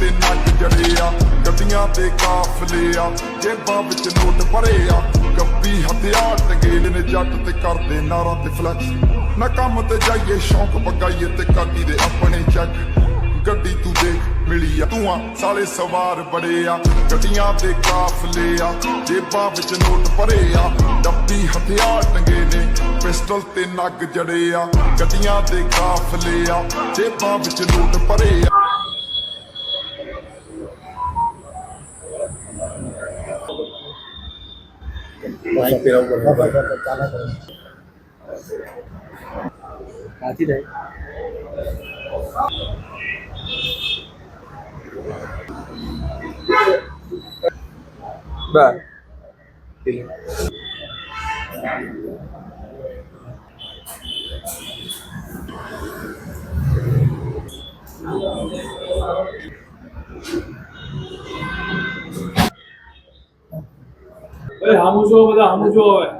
ਤੇ ਨੱਕ ਜੜੇ ਆ ਗੱਡੀਆਂ ਦੇ ਕਾਫਲੇ ਆ ਜੇਬਾਂ ਵਿੱਚ ਨੋਟ ਭਰੇ ਆ ਗੱਪੀ ਹਥਿਆਰ ਟੰਗੇ ਨੇ ਜੱਟ ਤੇ ਕਰਦੇ ਨਾਰਾਂ ਤੇ ਫਲੈਕਸ ਨਾ ਕੰਮ ਤੇ ਜਾਈਏ ਸ਼ੌਂਕ ਪਕਾਈਏ ਤੇ ਕਾਟੀ ਦੇ ਆਪਣੇ ਚੱਕ ਗੱਡੀ ਤੂੰ ਦੇ ਮਿਲੀ ਆ ਤੂੰ ਆ ਸਾਲੇ ਸਵਾਰ ਬੜੇ ਆ ਗੱਡੀਆਂ ਦੇ ਕਾਫਲੇ ਆ ਜੇਬਾਂ ਵਿੱਚ ਨੋਟ ਭਰੇ ਆ ਡੱਬੀ ਹਥਿਆਰ ਟੰਗੇ ਨੇ ਪਿਸਟਲ ਤੇ ਨੱਗ ਜੜੇ ਆ ਗੱਡੀਆਂ ਦੇ ਕਾਫਲੇ ਆ ਜੇਬਾਂ ਵਿੱਚ ਨੋਟ ਭਰੇ ਆ હમું જો બધા હમું જો હવે